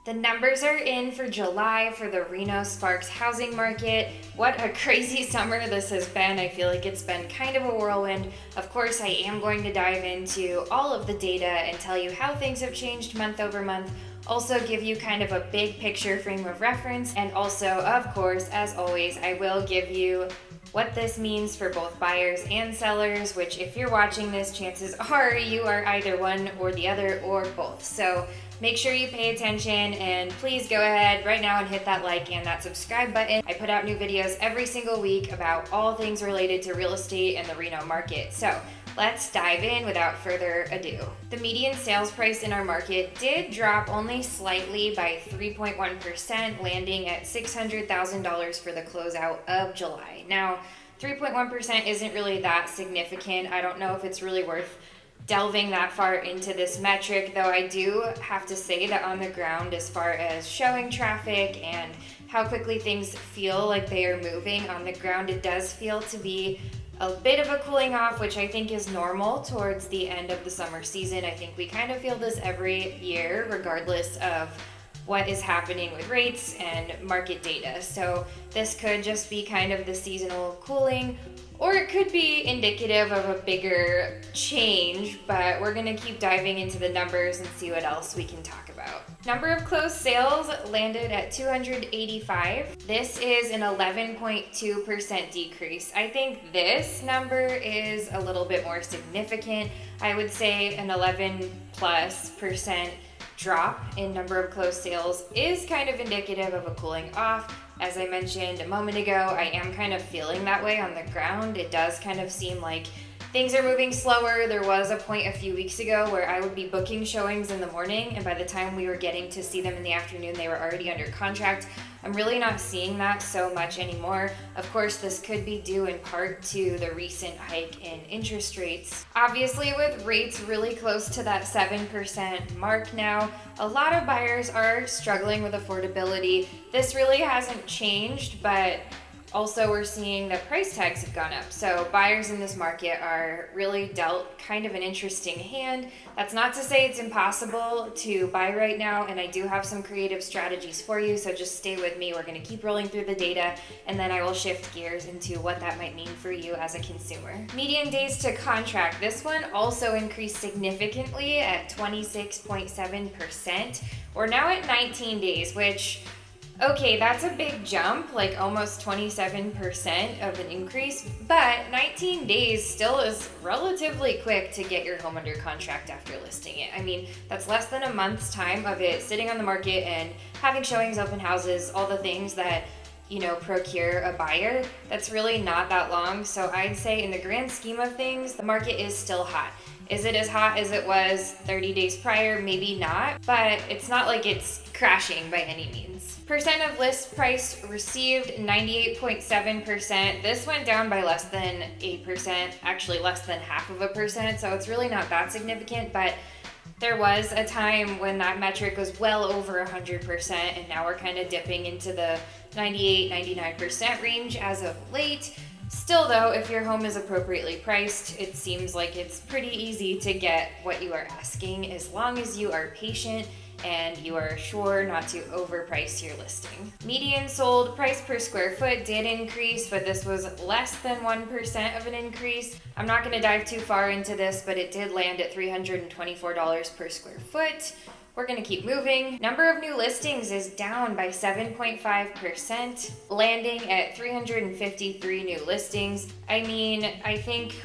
The numbers are in for July for the Reno Sparks housing market. What a crazy summer this has been. I feel like it's been kind of a whirlwind. Of course, I am going to dive into all of the data and tell you how things have changed month over month. Also give you kind of a big picture frame of reference. And also, of course, as always, I will give you what this means for both buyers and sellers, which if you're watching this, chances are you are either one or the other or both. So make sure you pay attention and please go ahead right now and hit that like and that subscribe button. I put out new videos every single week about all things related to real estate and the Reno market. So let's dive in without further ado. The median sales price in our market did drop only slightly by 3.1%, landing at $600,000 for the closeout of July. Now, 3.1% isn't really that significant. I don't know if it's really worth delving that far into this metric, though I do have to say that on the ground, as far as showing traffic and how quickly things feel like they are moving on the ground, it does feel to be a bit of a cooling off, which I think is normal towards the end of the summer season. I think we kind of feel this every year, regardless of what is happening with rates and market data. So this could just be kind of the seasonal cooling, or it could be indicative of a bigger change, but we're gonna keep diving into the numbers and see what else we can talk about. Number of closed sales landed at 285. This is an 11.2% decrease. I think this number is a little bit more significant. I would say an 11+% drop in number of closed sales is kind of indicative of a cooling off. As I mentioned a moment ago, I am kind of feeling that way on the ground. It does kind of seem like things are moving slower. There was a point a few weeks ago where I would be booking showings in the morning, and by the time we were getting to see them in the afternoon, they were already under contract. I'm really not seeing that so much anymore. Of course, this could be due in part to the recent hike in interest rates. Obviously, with rates really close to that 7% mark now, a lot of buyers are struggling with affordability. This really hasn't changed, but also, we're seeing that price tags have gone up. So buyers in this market are really dealt kind of an interesting hand. That's not to say it's impossible to buy right now, and I do have some creative strategies for you, so just stay with me. We're gonna keep rolling through the data, and then I will shift gears into what that might mean for you as a consumer. Median days to contract. This one also increased significantly at 26.7%. We're now at 19 days, which, okay, that's a big jump, like almost 27% of an increase, but 19 days still is relatively quick to get your home under contract after listing it. I mean, that's less than a month's time of it sitting on the market and having showings, open houses, all the things that, you know, procure a buyer. That's really not that long. So I'd say in the grand scheme of things, the market is still hot. Is it as hot as it was 30 days prior? Maybe not, but it's not like it's crashing by any means. Percent of list price received, 98.7%. This went down by less than 8%, actually less than 0.5%, so it's really not that significant, but there was a time when that metric was well over 100%, and now we're kind of dipping into the 98-99% range as of late. Still though, if your home is appropriately priced, it seems like it's pretty easy to get what you are asking as long as you are patient and you are sure not to overprice your listing. Median sold price per square foot did increase, but this was less than 1% of an increase. I'm not gonna dive too far into this, but it did land at $324 per square foot. We're gonna keep moving. Number of new listings is down by 7.5%, landing at 353 new listings. I mean, I think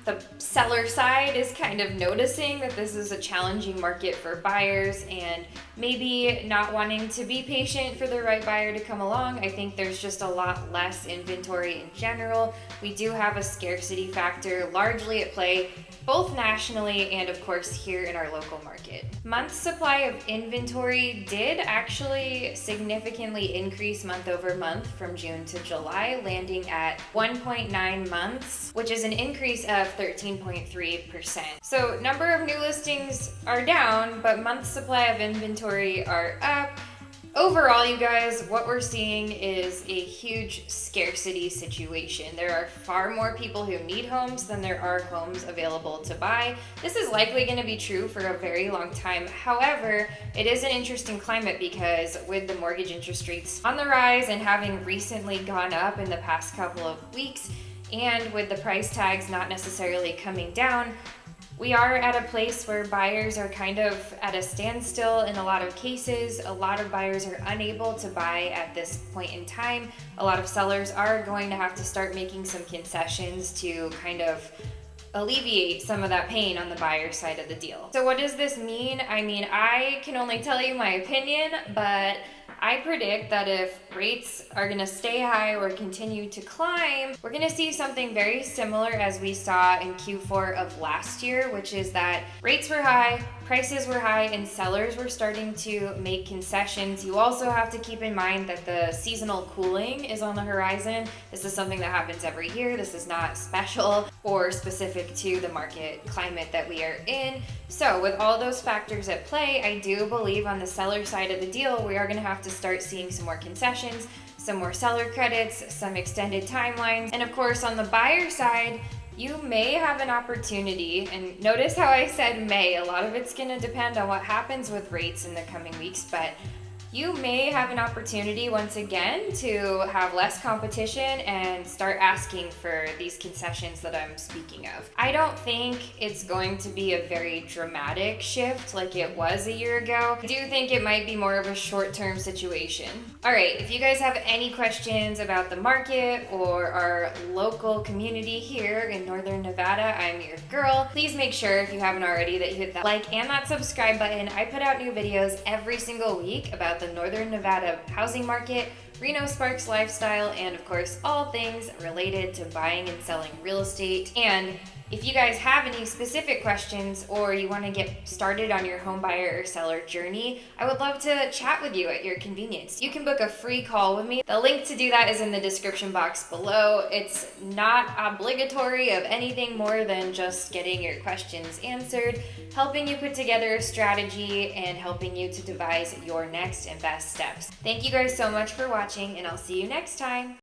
the seller side is kind of noticing that this is a challenging market for buyers and maybe not wanting to be patient for the right buyer to come along. I think there's just a lot less inventory in general. We do have a scarcity factor largely at play, both nationally and of course here in our local market. Month supply of inventory did actually significantly increase month over month from June to July, landing at 1.9 months, which is an increase of 13.3%. So number of new listings are down, but month supply of inventory are up. Overall, you guys, what we're seeing is a huge scarcity situation. There are far more people who need homes than there are homes available to buy. This is likely going to be true for a very long time. However, it is an interesting climate because with the mortgage interest rates on the rise and having recently gone up in the past couple of weeks, and with the price tags not necessarily coming down, we are at a place where buyers are kind of at a standstill in a lot of cases. A lot of buyers are unable to buy at this point in time. A lot of sellers are going to have to start making some concessions to kind of alleviate some of that pain on the buyer side of the deal. So what does this mean? I mean, I can only tell you my opinion, but I predict that if rates are going to stay high or continue to climb, we're going to see something very similar as we saw in Q4 of last year, which is that rates were high, prices were high, and sellers were starting to make concessions. You also have to keep in mind that the seasonal cooling is on the horizon. This is something that happens every year. This is not special or specific to the market climate that we are in. So with all those factors at play, I do believe on the seller side of the deal, we are going to have to start seeing some more concessions, some more seller credits, some extended timelines. And of course, on the buyer side, you may have an opportunity, and notice how I said may. A lot of it's going to depend on what happens with rates in the coming weeks, but you may have an opportunity once again to have less competition and start asking for these concessions that I'm speaking of. I don't think it's going to be a very dramatic shift like it was a year ago. I do think it might be more of a short-term situation. All right, if you guys have any questions about the market or our local community here in Northern Nevada, I'm your girl. Please make sure, if you haven't already, that you hit that like and that subscribe button. I put out new videos every single week about the Northern Nevada housing market, Reno Sparks lifestyle, and of course all things related to buying and selling real estate. And if you guys have any specific questions or you want to get started on your home buyer or seller journey, I would love to chat with you at your convenience. You can book a free call with me. The link to do that is in the description box below. It's not obligatory of anything more than just getting your questions answered, helping you put together a strategy, and helping you to devise your next and best steps. Thank you guys so much for watching, and I'll see you next time.